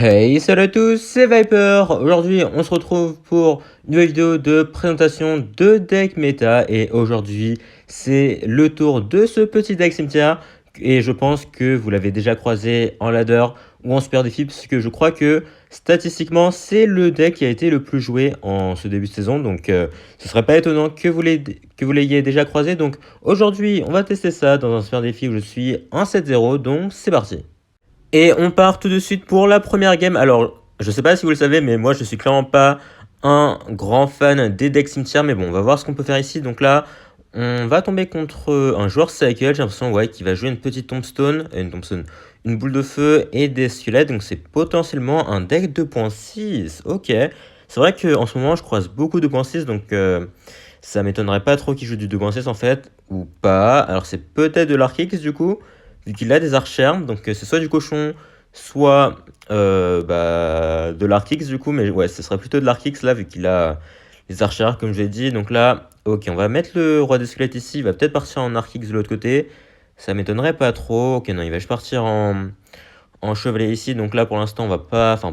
Hey, salut à tous, c'est Viper. Aujourd'hui, on se retrouve pour une nouvelle vidéo de présentation de deck méta. Et aujourd'hui, c'est le tour de ce petit deck cimetière. Et je pense que vous l'avez déjà croisé en ladder ou en super défi, puisque je crois que statistiquement, c'est le deck qui a été le plus joué en ce début de saison. Donc, ce serait pas étonnant que vous l'ayez déjà croisé. Donc, aujourd'hui, on va tester ça dans un super défi où je suis 1-7-0. Donc, c'est parti. Et on part tout de suite pour la première game. Alors, je sais pas si vous le savez, mais moi je suis clairement pas un grand fan des decks cimetières. Mais bon, on va voir ce qu'on peut faire ici. Donc là, on va tomber contre un joueur cycle. J'ai l'impression ouais, qu'il va jouer une petite tombstone, une boule de feu et des squelettes. Donc c'est potentiellement un deck 2.6. Ok. C'est vrai qu'en ce moment, je croise beaucoup de 2.6. Donc ça m'étonnerait pas trop qu'il joue du 2.6 en fait. Ou pas. Alors c'est peut-être de l'Archix du coup vu qu'il a des archères, donc c'est soit du cochon, soit de l'Archix du coup, mais ouais, ce serait plutôt de l'Archix là, vu qu'il a les archères, comme je l'ai dit. Donc là, ok, on va mettre le roi des squelettes ici, il va peut-être partir en Archix de l'autre côté, ça m'étonnerait pas trop. Ok, non, il va juste partir en chevalier ici, donc là pour l'instant on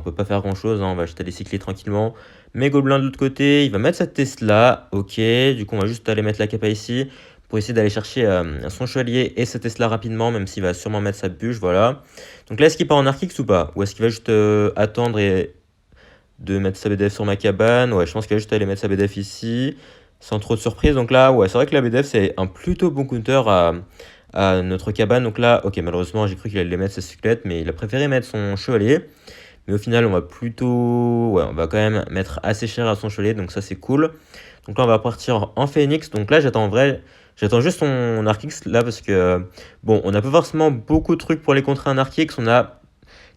peut pas faire grand chose, hein. On va juste aller cycler tranquillement. Mais gobelin de l'autre côté, il va mettre sa Tesla, ok, du coup on va juste aller mettre la capa ici pour essayer d'aller chercher son chevalier et sa Tesla rapidement, même s'il va sûrement mettre sa bûche, voilà. Donc là est-ce qu'il part en Archix ou pas? Ou est-ce qu'il va juste attendre et de mettre sa BDF sur ma cabane? Ouais, je pense qu'il va juste aller mettre sa BDF ici, sans trop de surprise. Donc là, ouais, c'est vrai que la BDF c'est un plutôt bon counter à notre cabane. Donc là, ok, malheureusement, j'ai cru qu'il allait mettre sa squelette, mais il a préféré mettre son chevalier. Mais au final, on va plutôt... Ouais, on va quand même mettre assez cher à son chevalier, donc ça, c'est cool. Donc là, on va partir en Phoenix. Donc là, j'attends juste son Archix, là, parce que... bon, on n'a pas forcément beaucoup de trucs pour les contrer en Archix. On a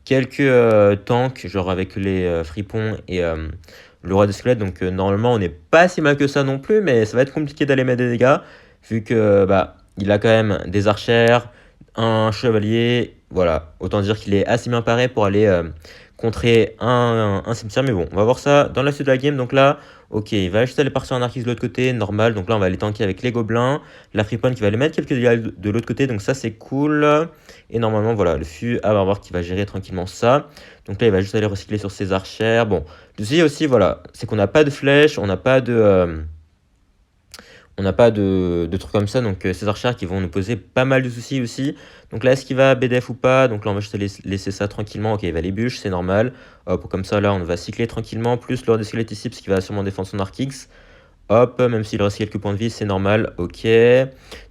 quelques tanks, genre avec les fripons et le roi des squelettes. Donc normalement, on n'est pas si mal que ça non plus, mais ça va être compliqué d'aller mettre des dégâts, vu que il a quand même des archères, un chevalier. Voilà, autant dire qu'il est assez bien paré pour aller contrer un cimetière. Mais bon, on va voir ça dans la suite de la game. Donc là, ok, il va juste aller partir en archis de l'autre côté, normal. Donc là, on va aller tanker avec les gobelins. La fripon qui va aller mettre quelques dégâts de l'autre côté, donc ça c'est cool. Et normalement, voilà, le fût à barbare qui va gérer tranquillement ça. Donc là, il va juste aller recycler sur ses archères. Bon, le souci aussi, voilà, c'est qu'on n'a pas de flèches, on n'a pas de trucs comme ça, donc ces archères qui vont nous poser pas mal de soucis aussi. Donc là, est-ce qu'il va BDF ou pas? Donc là, on va juste laisser ça tranquillement. Ok, il va les bûches, c'est normal. Hop, comme ça, là, on va cycler tranquillement. Plus l'ordre des squelettes ici, parce qu'il va sûrement défendre son Archix. Hop, même s'il reste quelques points de vie, c'est normal. Ok.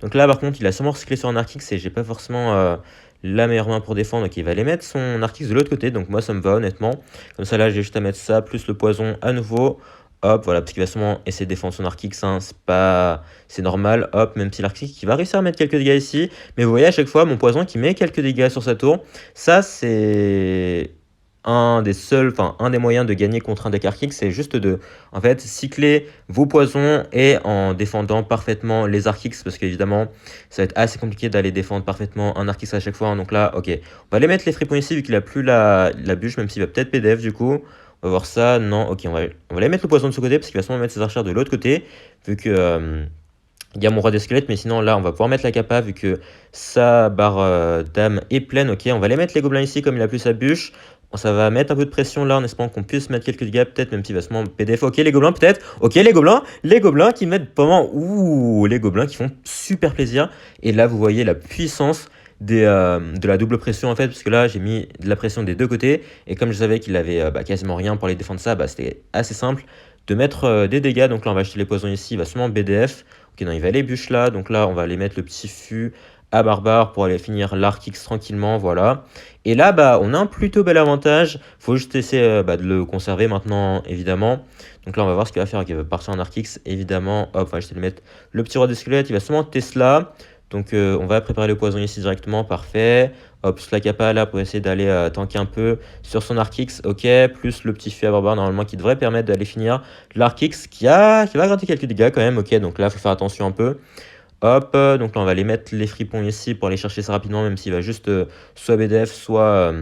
Donc là, par contre, il a sûrement recyclé sur un Archix et j'ai pas forcément la meilleure main pour défendre. Donc il va aller mettre son Archix de l'autre côté. Donc moi, ça me va honnêtement. Comme ça, là, j'ai juste à mettre ça, plus le poison à nouveau. Hop, voilà, parce qu'il va sûrement essayer de défendre son Archix, hein, c'est normal. Hop, même si l'Archix qui va réussir à mettre quelques dégâts ici. Mais vous voyez, à chaque fois, mon poison qui met quelques dégâts sur sa tour. Ça, c'est un des moyens de gagner contre un deck Archix, c'est juste de, en fait, cycler vos poisons et en défendant parfaitement les Archix, parce qu'évidemment, ça va être assez compliqué d'aller défendre parfaitement un Archix à chaque fois, hein. Donc là, ok, on va aller mettre les fripons ici, vu qu'il a plus la bûche, même s'il va peut-être PDF du coup. On va voir ça. Non, ok, on va aller mettre le poison de ce côté, parce qu'il va sûrement mettre ses archères de l'autre côté, vu que il y a mon roi des squelettes, mais sinon là on va pouvoir mettre la capa vu que sa barre d'âme est pleine. Ok, on va aller mettre les gobelins ici comme il a plus sa bûche. Ça va mettre un peu de pression là en espérant qu'on puisse mettre quelques dégâts, peut-être, même s'il va se mettre PDF. Ok, les gobelins peut-être. Ok, les gobelins qui mettent vraiment. Ouh, les gobelins qui font super plaisir. Et là vous voyez la puissance de la double pression en fait, parce que là j'ai mis de la pression des deux côtés. Et comme je savais qu'il avait quasiment rien pour aller défendre ça, c'était assez simple de mettre des dégâts. Donc là on va acheter les poisons ici, il va sûrement BDF. Ok, non, il va aller bûche là. Donc là, on va aller mettre le petit fût à barbare pour aller finir l'Archix tranquillement. Voilà. Et là, on a un plutôt bel avantage. Faut juste essayer de le conserver maintenant, évidemment. Donc là, on va voir ce qu'il va faire. Il va partir en Archix, évidemment. Hop, on va juste lui mettre le petit roi des squelettes. Il va sûrement Tesla. Donc on va préparer le poison ici directement. Parfait. Hop, la capa là pour essayer d'aller tanker un peu sur son Archix. Ok, plus le petit fût à barbare normalement qui devrait permettre d'aller finir l'Archix qui va gratter quelques dégâts quand même. Ok, donc là, il faut faire attention un peu. Hop, donc là, on va aller mettre les fripons ici pour aller chercher ça rapidement, même s'il va juste soit BDF, soit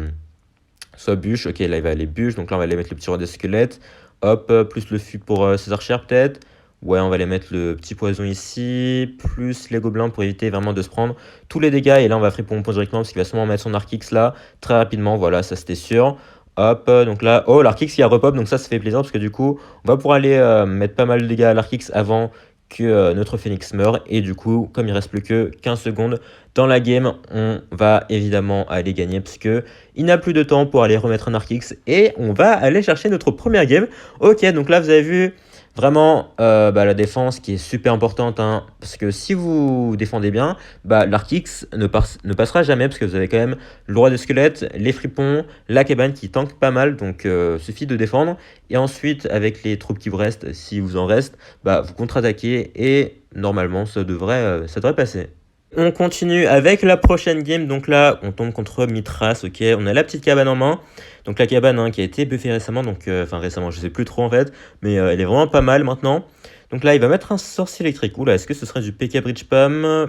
bûche. Ok, là, il va aller bûche. Donc là, on va aller mettre le petit roi des squelettes. Hop, plus le fût pour ses archères peut-être. Ouais, on va aller mettre le petit poison ici, plus les gobelins pour éviter vraiment de se prendre tous les dégâts. Et là, on va fripon directement parce qu'il va sûrement mettre son Archix là très rapidement. Voilà, ça c'était sûr. Hop, donc là, oh, l'Arkix qui a repop, donc ça fait plaisir parce que du coup, on va pouvoir aller mettre pas mal de dégâts à l'Arkix avant que notre Phoenix meure. Et du coup, comme il reste plus que 15 secondes dans la game, on va évidemment aller gagner parce que il n'a plus de temps pour aller remettre un Arkix et on va aller chercher notre première game. Ok, donc là, vous avez vu vraiment la défense qui est super importante, hein, parce que si vous défendez bien, l'Arkix ne passera jamais parce que vous avez quand même le roi des squelettes, les fripons, la cabane qui tank pas mal, donc suffit de défendre. Et ensuite, avec les troupes qui vous restent, si vous en reste, vous contre-attaquez et normalement ça devrait passer. On continue avec la prochaine game, donc là on tombe contre Mithras, ok, on a la petite cabane en main, donc la cabane, hein, qui a été buffée récemment, donc enfin récemment, je sais plus trop en fait, mais elle est vraiment pas mal maintenant. Donc là il va mettre un sorcier électrique. Oula, est-ce que ce serait du PK Bridge Pam?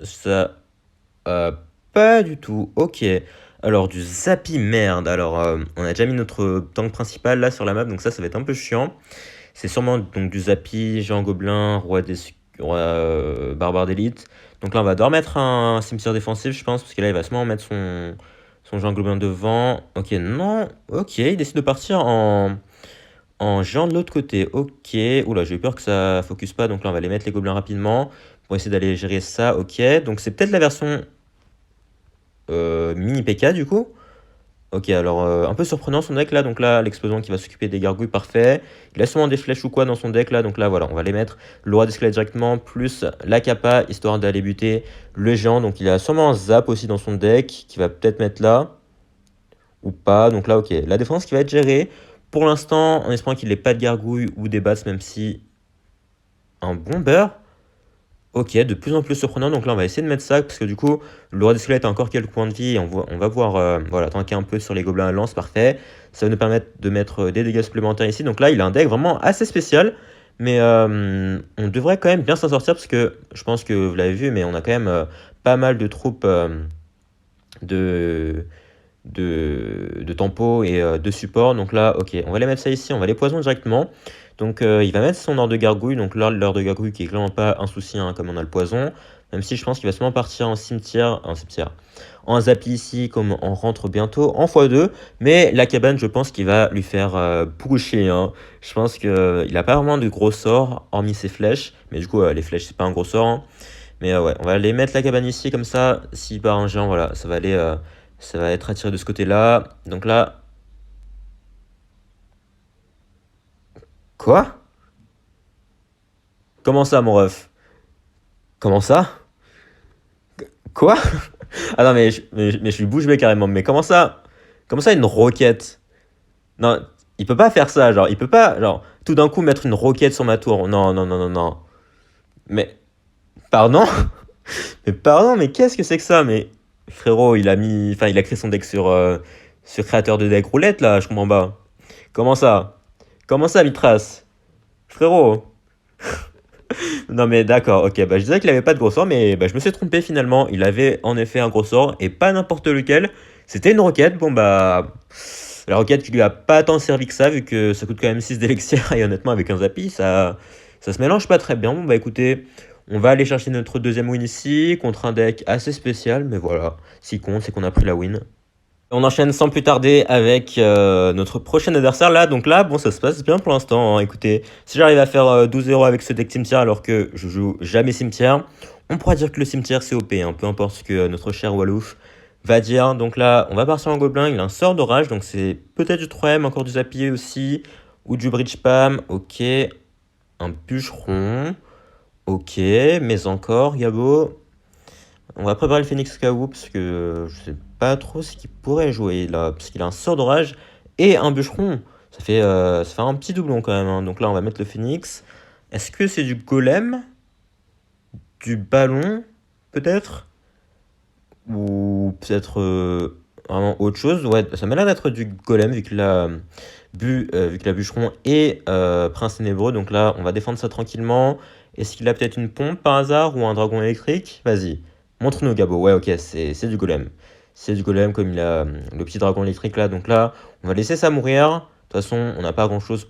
Ça... pas du tout, ok. Alors du Zappy, merde, alors on a déjà mis notre tank principal là sur la map, donc ça va être un peu chiant. C'est sûrement donc du Zappy, géant gobelin, barbare d'élite. Donc là, on va devoir mettre un cimetière défensif, je pense, parce que là, il va sûrement mettre son géant gobelin devant. Ok, non, ok, il décide de partir en géant de l'autre côté. Ok, oula, j'ai eu peur que ça focus pas, donc là, on va aller mettre les gobelins rapidement pour essayer d'aller gérer ça. Ok, donc c'est peut-être la version mini PK du coup. Ok, alors un peu surprenant son deck là, donc là l'explosion qui va s'occuper des gargouilles, parfait. Il a sûrement des flèches ou quoi dans son deck là, donc là voilà, on va les mettre le roi des squelettes directement, plus la capa, histoire d'aller buter le géant. Donc il a sûrement un zap aussi dans son deck, qui va peut-être mettre là, ou pas, donc là ok. La défense qui va être gérée, pour l'instant, en espérant qu'il n'ait pas de gargouilles ou des bats, même si un bomber. Ok, de plus en plus surprenant, donc là on va essayer de mettre ça, parce que du coup, le roi des squelettes a encore quelques points de vie, et on va pouvoir voilà, tanker un peu sur les gobelins à lance, parfait. Ça va nous permettre de mettre des dégâts supplémentaires ici, donc là il a un deck vraiment assez spécial, mais on devrait quand même bien s'en sortir, parce que je pense que vous l'avez vu, mais on a quand même pas mal de troupes de tempo et de support. Donc là, ok, on va les mettre ça ici, on va les poison directement. Donc il va mettre son ordre de gargouille, donc là, l'ordre de gargouille qui est clairement pas un souci, hein, comme on a le poison. Même si je pense qu'il va sûrement partir en cimetière, en zappy ici, comme on rentre bientôt en x2. Mais la cabane, je pense qu'il va lui faire pusher, hein. Je pense qu'il n'a pas vraiment de gros sorts, hormis ses flèches. Mais du coup, les flèches, c'est pas un gros sort, hein. Mais ouais, on va aller mettre la cabane ici, comme ça, s'il part un géant, voilà, ça va aller... ça va être attiré de ce côté-là. Donc là... Quoi? Comment ça, mon ref? Comment ça? Quoi? Ah non, mais je suis bouche bée carrément. Mais comment ça? Comment ça, une roquette? Non, il peut pas faire ça, genre, il peut pas, genre, tout d'un coup mettre une roquette sur ma tour. Non, non, non, non, non. Mais, pardon? Mais pardon, mais qu'est-ce que c'est que ça? Mais, frérot, il a créé son deck sur créateur de deck roulette, là, je comprends pas. Comment ça? Comment ça, Mitras? Frérot? Non mais d'accord, ok, je disais qu'il avait pas de gros sort, mais je me suis trompé finalement. Il avait en effet un gros sort, et pas n'importe lequel. C'était une roquette, bon la roquette qui lui a pas tant servi que ça, vu que ça coûte quand même 6 d'élixir, et honnêtement avec un zappy, ça se mélange pas très bien. Bon écoutez, on va aller chercher notre deuxième win ici, contre un deck assez spécial, mais voilà, ce qui compte, c'est qu'on a pris la win. On enchaîne sans plus tarder avec notre prochain adversaire là. Donc là, bon, ça se passe bien pour l'instant, hein. Écoutez, si j'arrive à faire 12 € avec ce deck cimetière alors que je joue jamais cimetière, on pourra dire que le cimetière c'est OP, hein, peu importe ce que notre cher Wallouf va dire. Donc là, on va partir en gobelin. Il a un sort d'orage, donc c'est peut-être du 3ème, encore du zappy aussi, ou du bridge spam. Ok, un bûcheron. Ok, mais encore, Gabo. On va préparer le Phoenix KO parce que je sais pas trop ce qu'il pourrait jouer là. Parce qu'il a un sort d'orage et un bûcheron. Ça fait un petit doublon quand même, hein. Donc là, on va mettre le Phoenix. Est-ce que c'est du golem? Du ballon? Peut-être? Ou peut-être vraiment autre chose? Ouais, ça m'a l'air d'être du golem vu qu'il a, vu qu'il a bûcheron et prince ténébreux. Donc là, on va défendre ça tranquillement. Est-ce qu'il a peut-être une pompe par hasard ou un dragon électrique? Vas-y. Montre-nous, Gabo. Ouais, ok, c'est du golem. C'est du golem, comme il a le petit dragon électrique là. Donc là, on va laisser ça mourir. De toute façon, on n'a pas grand-chose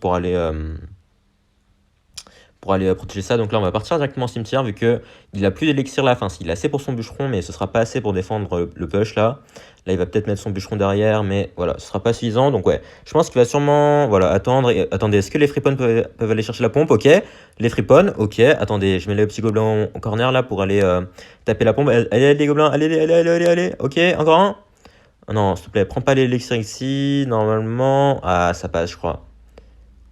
pour aller protéger ça. Donc là, on va partir directement au cimetière vu que il a plus d'élixir là. Enfin, il a assez pour son bûcheron, mais ce sera pas assez pour défendre le push là. Là, il va peut-être mettre son bûcheron derrière, mais voilà, ce sera pas suffisant. Donc ouais, je pense qu'il va sûrement voilà, attendre. Attendez, est-ce que les fripons peuvent aller chercher la pompe? Ok. Les fripons, ok. Attendez, je mets le petit gobelin en corner là pour aller taper la pompe. Allez, les gobelins, allez. Ok, encore un. Oh non, s'il te plaît, prends pas l'élixir ici. Normalement. Ah, ça passe, je crois.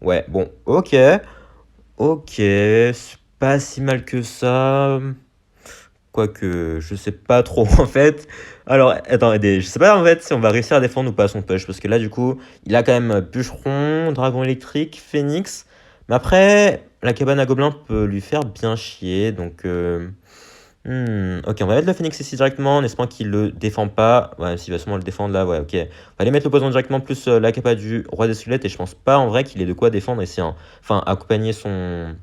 Ouais, bon, ok. Ok, c'est pas si mal que ça. Quoique, je sais pas trop en fait. Alors, attendez, je sais pas en fait si on va réussir à défendre ou pas son push. Parce que là, du coup, il a quand même bûcheron, dragon électrique, phénix. Mais après, la cabane à gobelins peut lui faire bien chier. Donc, ok, on va mettre le phénix ici directement en espérant qu'il le défend pas. Ouais, s'il va sûrement le défendre là, ouais, ok. On va aller mettre le poison directement plus la capa du roi des squelettes. Et je pense pas en vrai qu'il ait de quoi défendre ici, hein. Enfin, accompagner son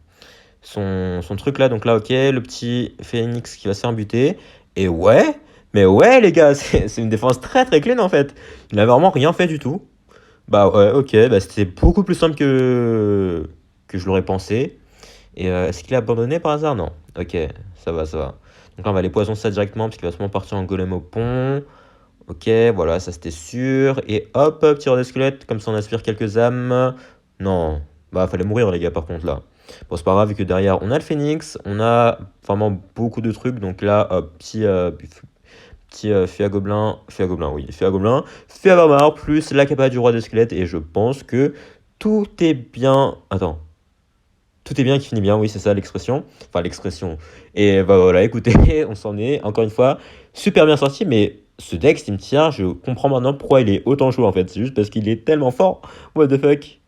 truc là. Donc là, ok, le petit phénix qui va se faire buter. Et ouais, mais ouais, les gars, c'est une défense très très clean en fait. Il n'a vraiment rien fait du tout. Bah ouais, ok, bah c'était beaucoup plus simple que je l'aurais pensé. Et est-ce qu'il a abandonné par hasard? Non. Ok, ça va, ça va. Donc là, on va aller poison ça directement, parce qu'il va sûrement partir en golem au pont. Ok, voilà, ça c'était sûr. Et hop, petit roi des squelettes, comme ça on aspire quelques âmes. Non, bah fallait mourir les gars par contre là. Bon, c'est pas grave, vu que derrière on a le phénix, on a vraiment beaucoup de trucs. Donc là, hop, petit fée à gobelin, oui, fée à gobelin, fée à barbare, plus la capa du roi des squelettes. Et je pense que tout est bien. Attends. Tout est bien qui finit bien, oui, c'est ça l'expression. Enfin, l'expression. Et bah voilà, écoutez, on s'en est, encore une fois, super bien sorti, mais ce deck Cimetière, je comprends maintenant pourquoi il est autant joué en fait. C'est juste parce qu'il est tellement fort. What the fuck?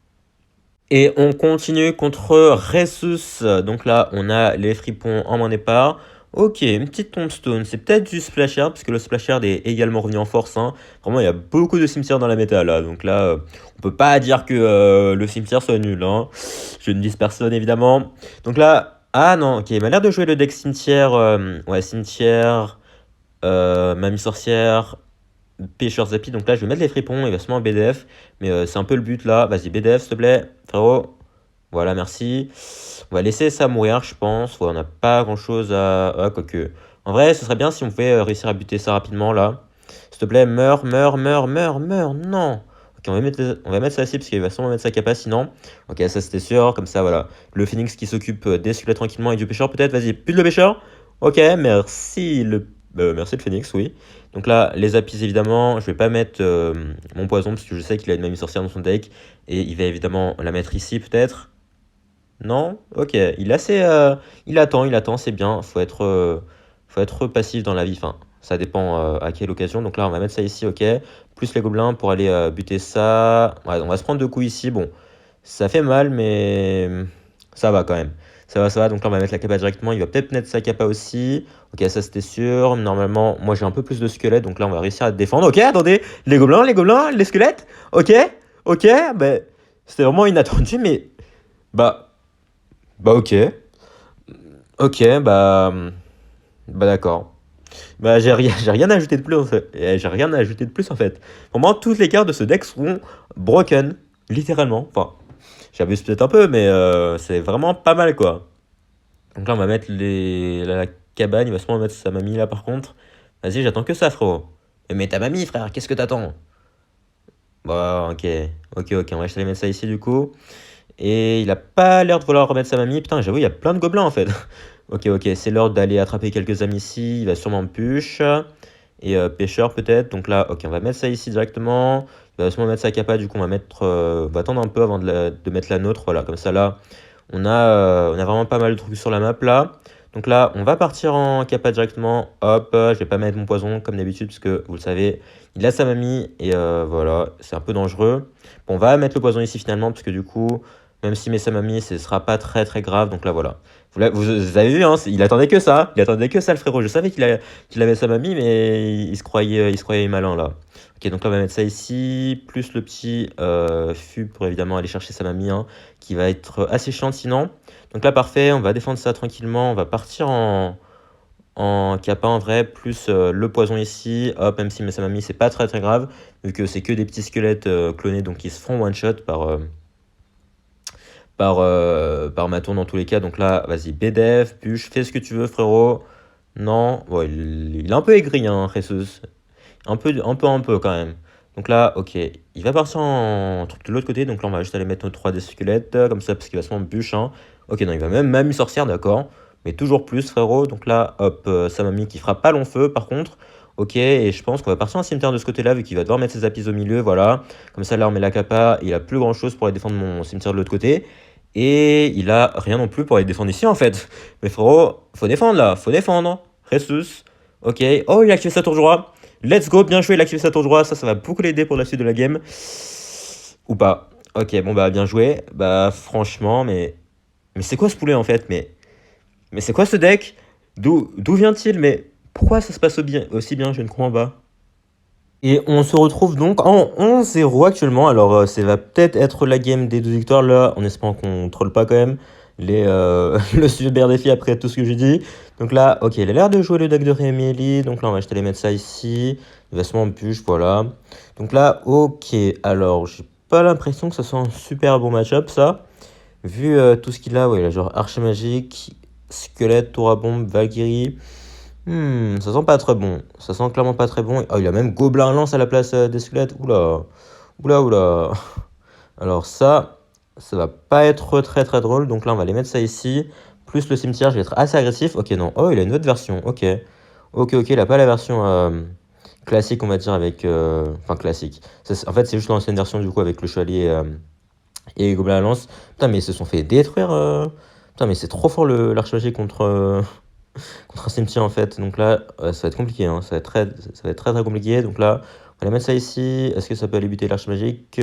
Et on continue contre Ressus. Donc là, on a les fripons en main départ. Ok, une petite tombstone. C'est peut-être du Splashard, puisque le Splashard est également revenu en force, hein. Vraiment, il y a beaucoup de cimetières dans la méta là. Donc là, on peut pas dire que le cimetière soit nul, hein. Je ne vise personne évidemment. Donc là, ah non, ok, il m'a l'air de jouer le deck cimetière. Ouais, cimetière, mamie sorcière, pêcheur zappy. Donc là, je vais mettre les fripons. Il va sûrement BDF. Mais c'est un peu le but là. Vas-y, BDF, s'il te plaît, frérot. Voilà, merci. On va laisser ça mourir, je pense. Ouais, on n'a pas grand-chose à... Ah, quoique... En vrai, ce serait bien si on pouvait réussir à buter ça rapidement, là. S'il te plaît, meurs, non. Ok, on va mettre ça ici, parce qu'il va sûrement mettre sa capa, sinon. Ok, ça c'était sûr, comme ça, voilà. Le phoenix qui s'occupe des squelettes tranquillement et du pêcheur, peut-être. Vas-y, plus de le pêcheur. Ok, merci le phoenix, oui. Donc là, les apis, évidemment, je vais pas mettre mon poison, parce que je sais qu'il a une mamie sorcière dans son deck. Et il va évidemment la mettre ici, peut-être. Non? Ok. Il attend, c'est bien. Faut être passif dans la vie. Enfin, ça dépend à quelle occasion. Donc là, on va mettre ça ici, ok. Plus les gobelins pour aller buter ça. Ouais, on va se prendre 2 coups ici. Bon, ça fait mal, mais ça va quand même. Ça va, ça va. Donc là, on va mettre la capa directement. Il va peut-être mettre sa capa aussi. Ok, ça c'était sûr. Normalement, moi j'ai un peu plus de squelettes. Donc là, on va réussir à défendre. Ok, attendez. Les gobelins, les squelettes. Ok, ok. Ben, c'était vraiment inattendu, mais. Bah. Bah ok, ok, bah d'accord. Bah j'ai rien à ajouter de plus en fait. J'ai rien à ajouter de plus en fait. Pour moi, toutes les cartes de ce deck seront broken, littéralement. Enfin, j'abuse peut-être un peu, mais c'est vraiment pas mal quoi. Donc là, on va mettre la cabane, il va sûrement mettre sa mamie là par contre. Vas-y, j'attends que ça, frérot. Mais ta mamie, frère, qu'est-ce que t'attends? Bah ok, ok, on va essayer de mettre ça ici du coup. Et il a pas l'air de vouloir remettre sa mamie. Putain, j'avoue, il y a plein de gobelins en fait. Ok, ok, c'est l'heure d'aller attraper quelques amis ici. Il va sûrement push. Et pêcheur peut-être. Donc là, ok, on va mettre ça ici directement. Il va sûrement mettre sa capa. Du coup, on va attendre un peu avant de mettre la nôtre. Voilà, comme ça là, on a vraiment pas mal de trucs sur la map là. Donc là, on va partir en capa directement. Hop, je vais pas mettre mon poison comme d'habitude, parce que vous le savez, il a sa mamie. Et voilà, c'est un peu dangereux. Bon, on va mettre le poison ici finalement, parce que du coup, même s'il met sa mamie, ce sera pas très très grave. Donc là, voilà. Vous avez vu, hein, il attendait que ça. Il attendait que ça, le frérot. Je savais qu'il avait sa mamie, mais il se croyait malin là. Ok, donc là, on va mettre ça ici. Plus le petit fût pour évidemment aller chercher sa mamie, hein, qui va être assez chiant sinon. Donc là, parfait. On va défendre ça tranquillement. On va partir en capa en vrai. Plus le poison ici. Hop, même s'il met sa mamie, c'est pas très très grave. Vu que c'est que des petits squelettes clonés, donc ils se font one shot par ma tour dans tous les cas. Donc là, vas-y, BDF, bûche, fais ce que tu veux, frérot. Non, bon, il est un peu aigri, hein, Jesus. Un peu quand même. Donc là, ok, il va partir en truc de l'autre côté. Donc là, on va juste aller mettre nos 3D squelettes, comme ça, parce qu'il va se prendre bûche, hein. Ok, non, il va même une sorcière, d'accord. Mais toujours plus, frérot. Donc là, hop, sa mamie qui fera pas long feu, par contre. Ok, et je pense qu'on va partir en cimetière de ce côté-là, vu qu'il va devoir mettre ses apis au milieu, voilà. Comme ça, là, on met la capa. Il a plus grand-chose pour aller défendre mon cimetière de l'autre côté. Et il a rien non plus pour aller défendre ici, en fait. Mais frérot, faut défendre, là. Faut défendre. Jesus. Ok. Oh, il a activé sa tour de roi. Let's go, bien joué, il a activé sa tour de roi. Ça va beaucoup l'aider pour la suite de la game. Ou pas. Ok, bon, bah, bien joué. Bah, franchement, mais c'est quoi ce poulet, en fait? Mais c'est quoi ce deck? D'où vient-il? Mais pourquoi ça se passe aussi bien? Je ne comprends pas. Et on se retrouve donc en 11-0 actuellement. Alors, ça va peut-être être la game des 12 victoires là, en espérant qu'on troll pas quand même le super défi après tout ce que j'ai dit. Donc là, ok, il a l'air de jouer le deck de Rémélie. Donc là, on va juste aller mettre ça ici. Il va se mettre en push, voilà. Donc là, ok. Alors, j'ai pas l'impression que ça soit un super bon match-up, ça. Vu tout ce qu'il a, ouais, il a genre Archer Magique, Squelette, Tour à Bombe, Valkyrie. Ça sent pas très bon. Ça sent clairement pas très bon. Oh, il a même Gobelin Lance à la place des squelettes. Oula. Oula, oula. Alors ça va pas être très très drôle. Donc là, on va aller mettre ça ici. Plus le cimetière, je vais être assez agressif. Ok, non. Oh, il a une autre version. Ok. Ok, il a pas la version classique, on va dire, avec... Enfin, classique. En fait, c'est juste l'ancienne version, du coup, avec le chevalier et les Gobelins Lance. Putain, mais ils se sont fait détruire. Putain, mais c'est trop fort l'archevêché contre un cimetière en fait. Donc là, ça va être compliqué, hein. Ça va être très très compliqué. Donc là, on va mettre ça ici. Est-ce que ça peut aller buter l'arche magique?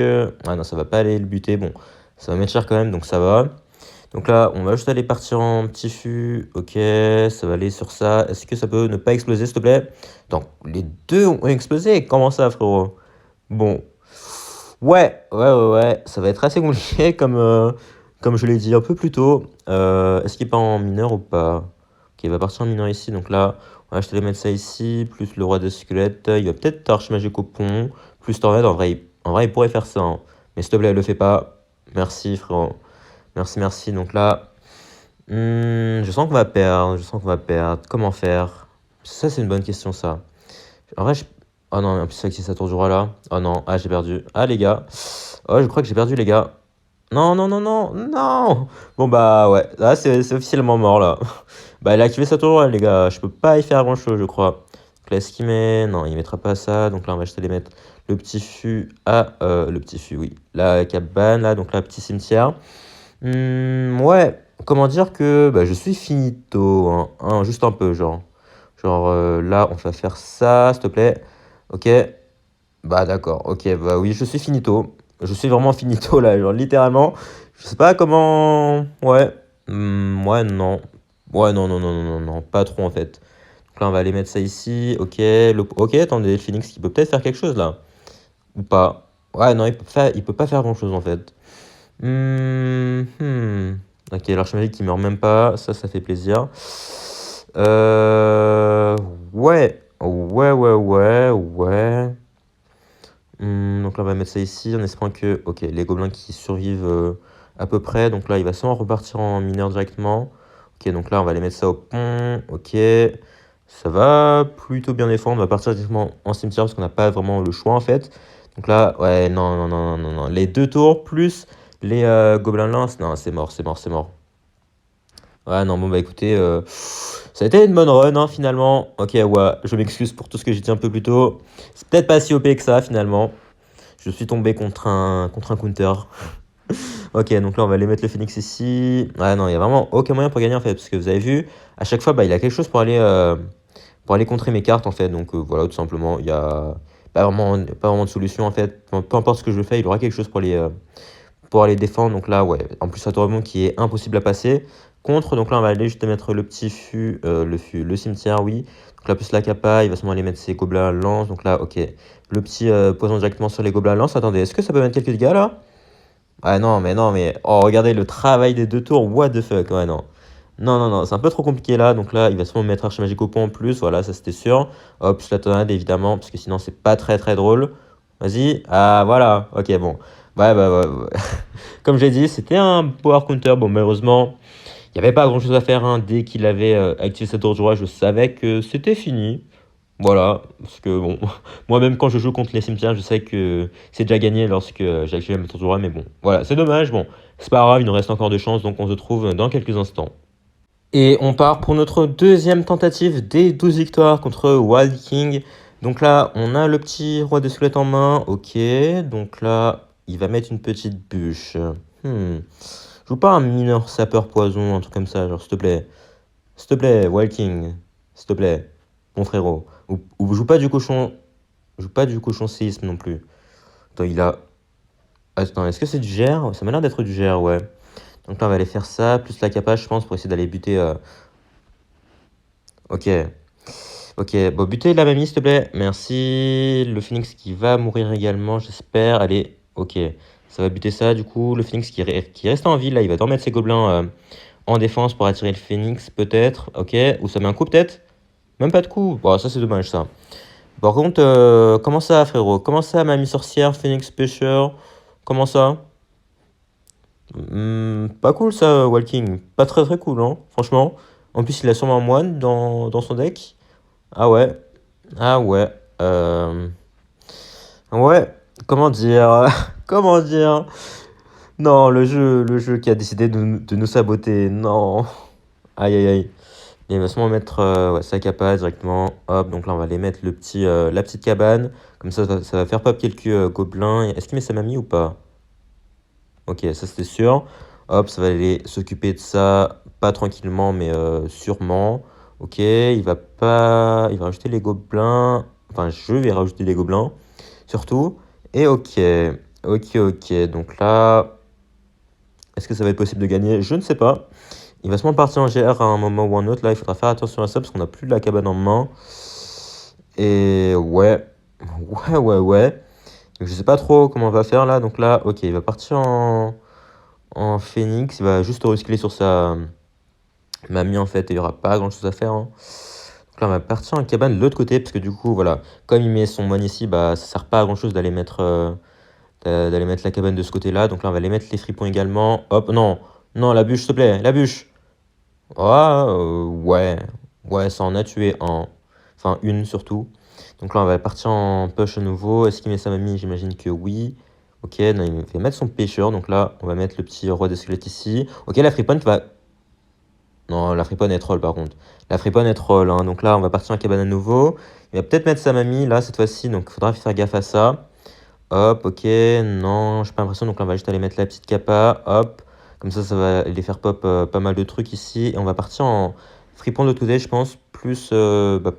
Ah non, ça va pas aller le buter. Bon, ça va mettre cher quand même, donc ça va. Donc là, on va juste aller partir en petit fût. Ok, ça va aller sur ça. Est-ce que ça peut ne pas exploser, s'il te plaît? Donc, les deux ont explosé. Comment ça, frérot? Bon. Ouais. Ça va être assez compliqué comme je l'ai dit un peu plus tôt. Est-ce qu'il part en mineur ou pas? Ok, il va partir en mineur ici. Donc là, on va je te les mettre ça ici. Plus le roi des squelettes. Il va peut-être arche magique au pont. Plus tornade. En vrai, il pourrait faire ça, hein. Mais s'il te plaît, le fais pas. Merci, frérot. Merci. Donc là, je sens qu'on va perdre. Comment faire? Ça, c'est une bonne question, ça. En vrai, oh non, en plus, avec sa tour du roi là. Oh non, j'ai perdu. Ah, les gars. Oh, je crois que j'ai perdu, les gars. Non. Bon, bah, ouais. Là, c'est officiellement mort, là. Bah, il a activé sa tour du roi, les gars. Je peux pas y faire grand-chose, je crois. Donc là, est-ce qu'il met? Non, il mettra pas ça. Donc là, on va juste aller mettre le petit fût le petit fût, oui. La cabane, là. Donc là, petit cimetière. Ouais. Comment dire que bah, je suis finito, hein, juste un peu, genre. Genre, là, on va faire ça, s'il te plaît. Ok. Bah, d'accord. Ok, bah oui, je suis finito. Je suis vraiment finito, là, genre, littéralement. Je sais pas comment... Ouais. Ouais, non. Ouais, non, pas trop, en fait. Donc là, on va aller mettre ça ici. Ok, ok, attendez, le Phoenix qui peut peut-être faire quelque chose, là. Ou pas. Ouais, non, il peut pas faire grand-chose, en fait. Ok, l'archimage qui meurt même pas. Ça fait plaisir. Ouais. Donc là, on va mettre ça ici en espérant que, ok, les gobelins qui survivent à peu près. Donc là, il va sûrement repartir en mineur directement. Ok, donc là, on va aller mettre ça au pont. Ok, ça va plutôt bien défendre. On va partir directement en cimetière parce qu'on n'a pas vraiment le choix en fait. Donc là, ouais, non. Les deux tours plus les gobelins lance. Non, c'est mort. Ouais, non, bon, bah écoutez, ça a été une bonne run, hein, finalement. Ok, ouais, je m'excuse pour tout ce que j'ai dit un peu plus tôt. C'est peut-être pas si OP que ça, finalement. Je suis tombé contre un counter. Ok, donc là, on va aller mettre le Phoenix ici. Ouais, non, il y a vraiment aucun moyen pour gagner, en fait. Parce que vous avez vu, à chaque fois, bah, il a quelque chose pour aller contrer mes cartes, en fait. Donc voilà, tout simplement, il y a pas vraiment de solution, en fait. Peu importe ce que je fais, il aura quelque chose pour aller défendre. Donc là, ouais, en plus, ça tourmente qui est impossible à passer. Contre, donc là, on va aller juste mettre le petit fût, le cimetière, oui. Donc là, plus la capa, il va sûrement aller mettre ses gobelins lance. Donc là, ok. Le petit poison directement sur les gobelins lance. Attendez, est-ce que ça peut mettre quelques dégâts là? Ah non, mais. Oh, regardez le travail des deux tours. What the fuck? Ouais, non. Non, c'est un peu trop compliqué là. Donc là, il va sûrement mettre archi magique au pont en plus. Voilà, ça c'était sûr. Hop, plus la tornade évidemment, parce que sinon, c'est pas très très drôle. Vas-y. Ah, voilà. Ok, bon. Ouais. Comme j'ai dit, c'était un power counter. Bon, malheureusement, il n'y avait pas grand-chose à faire, hein. Dès qu'il avait activé sa tour du roi, je savais que c'était fini. Voilà, parce que bon, moi-même quand je joue contre les cimetières, je sais que c'est déjà gagné lorsque j'ai activé ma tour du roi, mais bon, voilà, c'est dommage. Bon, c'est pas grave, il nous reste encore de chance, donc on se retrouve dans quelques instants. Et on part pour notre deuxième tentative des 12 victoires contre Wild King. Donc là, on a le petit roi de squelette en main. Ok, donc là, il va mettre une petite bûche. Joue pas un mineur sapeur poison, un truc comme ça, genre s'il te plaît. S'il te plaît, Wild King. S'il te plaît, mon frérot. Ou joue pas du cochon. Joue pas du cochon séisme non plus. Attends, il a. Attends, est-ce que c'est du GR? Ça m'a l'air d'être du GR, ouais. Donc là, on va aller faire ça, plus la capage, je pense, pour essayer d'aller buter. Ok. Ok, bon, butez la mamie, s'il te plaît. Merci. Le phoenix qui va mourir également, j'espère. Allez, ok. Ça va buter ça, du coup. Le phoenix qui reste en vie, là, il va dormir mettre ses gobelins en défense pour attirer le phoenix, peut-être. Ok, ou ça met un coup, peut-être. Même pas de coup. Bon, ça, c'est dommage, ça. Par contre, comment ça, frérot? Comment ça, mamie sorcière, phoenix pêcheur? Comment ça? Pas cool, ça, Walking. Pas très, très cool, hein, franchement. En plus, il a sûrement un moine dans son deck. Ah ouais. Ah ouais. Euh, Ouais. Comment dire? Comment dire? Non, le jeu qui a décidé de nous saboter. Non. Aïe aïe aïe. Il va sûrement mettre ouais, sa capa directement. Hop, donc là on va aller mettre la petite cabane. Comme ça va faire pop quelques gobelins. Est-ce qu'il met sa mamie ou pas? Ok, ça c'était sûr. Hop, ça va aller s'occuper de ça, pas tranquillement, mais sûrement. Ok, il va rajouter les gobelins. Enfin, je vais rajouter les gobelins, surtout. Et ok. Donc là, est-ce que ça va être possible de gagner? Je ne sais pas. Il va sûrement partir en GR à un moment ou un autre. Là, il faudra faire attention à ça parce qu'on n'a plus de la cabane en main. Et ouais. Donc, je sais pas trop comment on va faire là. Donc là, ok, il va partir en phoenix. Il va juste recycler sur sa mamie en fait. Et il n'y aura pas grand chose à faire, hein. Donc là, on va partir en cabane de l'autre côté. Parce que du coup, voilà, comme il met son moine ici, bah ça sert pas à grand chose d'aller mettre la cabane de ce côté-là. Donc là, on va aller mettre les fripons également. Hop, non, la bûche, s'il te plaît, la bûche. Ah, ouais, ça en a tué un. Enfin, une surtout. Donc là, on va partir en push à nouveau. Est-ce qu'il met sa mamie? J'imagine que oui. Ok, non, il va mettre son pêcheur. Donc là, on va mettre le petit roi des squelettes ici. Ok, la friponne va. Non, la friponne est troll par contre. La friponne est troll, hein. Donc là, on va partir en cabane à nouveau. Il va peut-être mettre sa mamie là cette fois-ci. Donc il faudra faire gaffe à ça. Hop, ok, non, j'ai pas l'impression. Donc là, on va juste aller mettre la petite capa. Hop, comme ça va les faire pop pas mal de trucs ici. Et on va partir en fripon de today, je pense. Plus,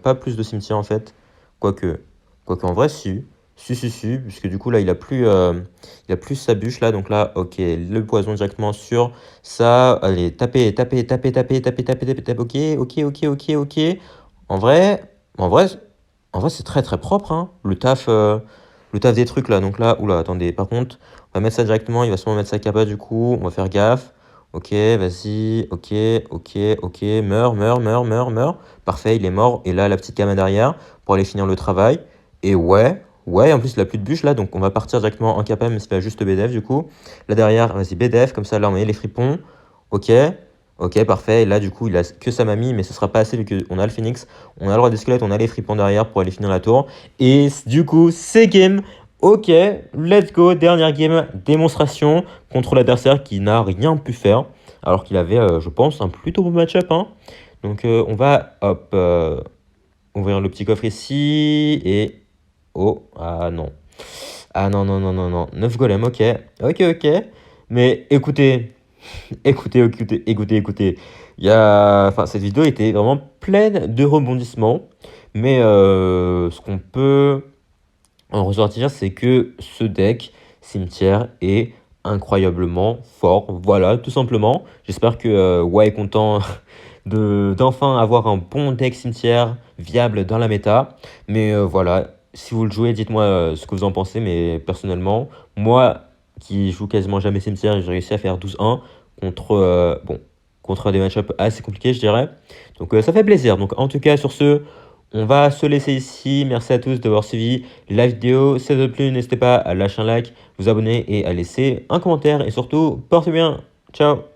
pas plus de cimetière en fait. Quoique, quoique en vrai, si. Puisque du coup, là, il a plus sa bûche là. Donc là, ok, le poison directement sur ça. Allez, taper. Ok. En vrai, en vrai, en vrai, c'est très très propre, hein. Le taf des trucs là. Donc là, oula, attendez. Par contre, on va mettre ça directement. Il va sûrement mettre sa capa du coup. On va faire gaffe. Ok, vas-y. Ok. Meurs. Parfait, il est mort. Et là, la petite cama derrière pour aller finir le travail. Et ouais, en plus, il a plus de bûche là. Donc on va partir directement en capa, mais c'est pas juste BDF du coup. Là derrière, vas-y, BDF. Comme ça, là, on met les fripons. Ok. Ok, parfait. Et là, du coup, il a que sa mamie, mais ce sera pas assez vu qu'on a le phoenix. On a le roi des squelettes, on a les fripons derrière pour aller finir la tour. Et du coup, c'est game. Ok, let's go. Dernière game, démonstration contre l'adversaire qui n'a rien pu faire. Alors qu'il avait, je pense, un plutôt bon match-up, hein. Donc, on va, hop, ouvrir le petit coffre ici. Et. Oh, ah non. Ah non. 9 golems, ok. Mais écoutez. Enfin, cette vidéo était vraiment pleine de rebondissements. Mais ce qu'on peut en ressortir, c'est que ce deck cimetière est incroyablement fort. Voilà, tout simplement. J'espère que Ouais est content d'enfin avoir un bon deck cimetière viable dans la méta. Mais voilà, si vous le jouez, dites-moi ce que vous en pensez. Mais personnellement, moi qui joue quasiment jamais cimetière, j'ai réussi à faire 12-1 contre, contre des match-ups assez compliqués, je dirais. Donc ça fait plaisir. Donc en tout cas, sur ce, On va se laisser ici. Merci à tous d'avoir suivi la vidéo. Si ça vous a plu, n'hésitez pas à lâcher un like, vous abonner et à laisser un commentaire. Et surtout, portez bien. Ciao.